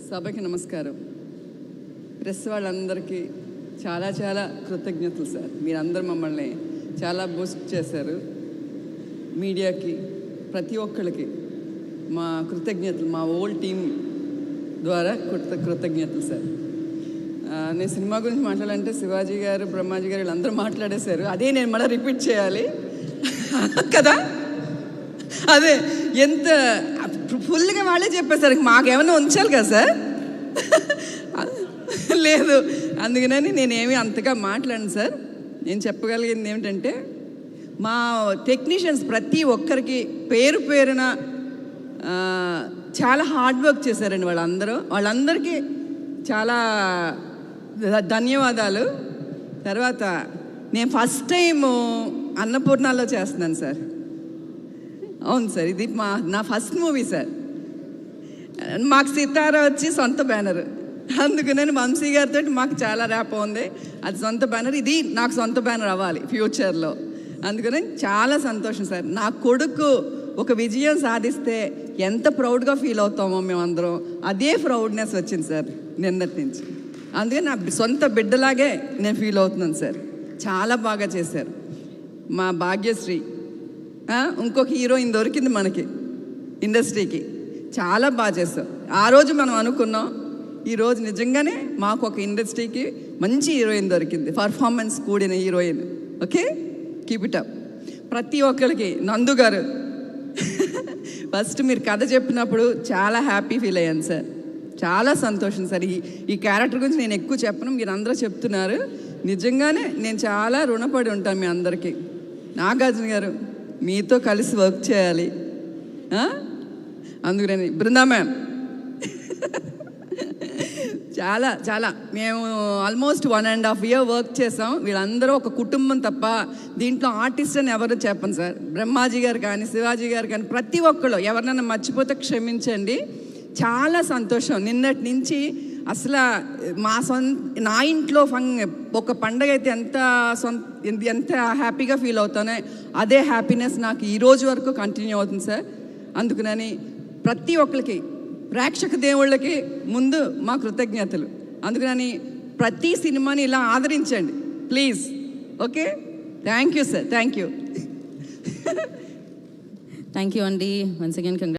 సభకి నమస్కారం. ప్రెస్ వాళ్ళందరికీ చాలా చాలా కృతజ్ఞతలు సార్. మీరందరూ మమ్మల్ని చాలా బూస్ట్ చేశారు. మీడియాకి ప్రతి ఒక్కరికి మా కృతజ్ఞతలు, మా ఓల్ టీం ద్వారా కృతజ్ఞతలు సార్. నేను సినిమా గురించి మాట్లాడాలంటే శివాజీ గారు, బ్రహ్మాజీ గారు వీళ్ళందరూ మాట్లాడేశారు. అదే నేను మళ్ళీ రిపీట్ చేయాలి కదా. అదే ఎంత ఫుల్గా వాళ్ళే చెప్పేశారు, మాకేమైనా ఉంచాలి కదా సార్. లేదు, అందుకని నేనేమి అంతగా మాట్లాడను సార్. నేను చెప్పగలిగింది ఏమిటంటే మా టెక్నీషియన్స్ ప్రతి ఒక్కరికి పేరు పేరున చాలా హార్డ్ వర్క్ చేశారండి. వాళ్ళందరికీ చాలా ధన్యవాదాలు. తర్వాత నేను ఫస్ట్ టైము అన్నపూర్ణలో చేస్తున్నాను సార్. అవును సార్, ఇది నా ఫస్ట్ మూవీ సార్. మాకు సితారా వచ్చి సొంత బ్యానర్, అందుకని వంశీ గారితో మాకు చాలా ర్యాప్ ఉంది. అది సొంత బ్యానర్, ఇది నాకు సొంత బ్యానర్ అవ్వాలి ఫ్యూచర్లో. అందుకని చాలా సంతోషం సార్. నా కొడుకు ఒక విజయం సాధిస్తే ఎంత ప్రౌడ్గా ఫీల్ అవుతామో మేమందరం, అదే ప్రౌడ్నెస్ వచ్చింది సార్ నిన్నటి నుంచి. అందుకని నా సొంత బిడ్డలాగే నేను ఫీల్ అవుతున్నాను సార్. చాలా బాగా చేశారు. మా భాగ్యశ్రీ ఇంకొక హీరోయిన్ దొరికింది మనకి ఇండస్ట్రీకి, చాలా బాగా చేస్తాం. ఆ రోజు మనం అనుకున్నాం, ఈరోజు నిజంగానే మాకు ఒక ఇండస్ట్రీకి మంచి హీరోయిన్ దొరికింది, పర్ఫార్మెన్స్ కూడిన heroine. Okay, keep it up. ప్రతి ఒక్కరికి నందు గారు ఫస్ట్ మీరు కథ చెప్పినప్పుడు చాలా హ్యాపీ ఫీల్ అయ్యాను సార్. చాలా సంతోషం సార్. ఈ క్యారెక్టర్ గురించి నేను ఎక్కువ చెప్పను, మీరు అందరూ చెప్తున్నారు. నిజంగానే నేను చాలా రుణపడి ఉంటాను మీ అందరికీ. నాగార్జున గారు, మీతో కలిసి వర్క్ చేయాలి. అందుకని బృందా మ్యామ్ చాలా చాలా మేము ఆల్మోస్ట్ 1.5 year వర్క్ చేసాం. వీళ్ళందరూ ఒక కుటుంబం తప్ప దీంట్లో ఆర్టిస్ట్ అని ఎవరు చెప్పను సార్. బ్రహ్మాజీ గారు కానీ, శివాజీ గారు కానీ, ప్రతి ఒక్కళ్ళు ఎవరినైనా మర్చిపోతే క్షమించండి. చాలా సంతోషం. నిన్నటి నుంచి అసలు నా ఇంట్లో ఒక పండగ అయితే ఎంత హ్యాపీగా ఫీల్ అవుతానో అదే హ్యాపీనెస్ నాకు ఈరోజు వరకు కంటిన్యూ అవుతుంది సార్. అందుకని ప్రతి ఒక్కరికి, ప్రేక్షక దేవుళ్ళకి ముందు మా కృతజ్ఞతలు. అందుకని ప్రతి సినిమాని ఇలా ఆదరించండి please. Okay, thank you sir. Thank you అండి. Once again congrats.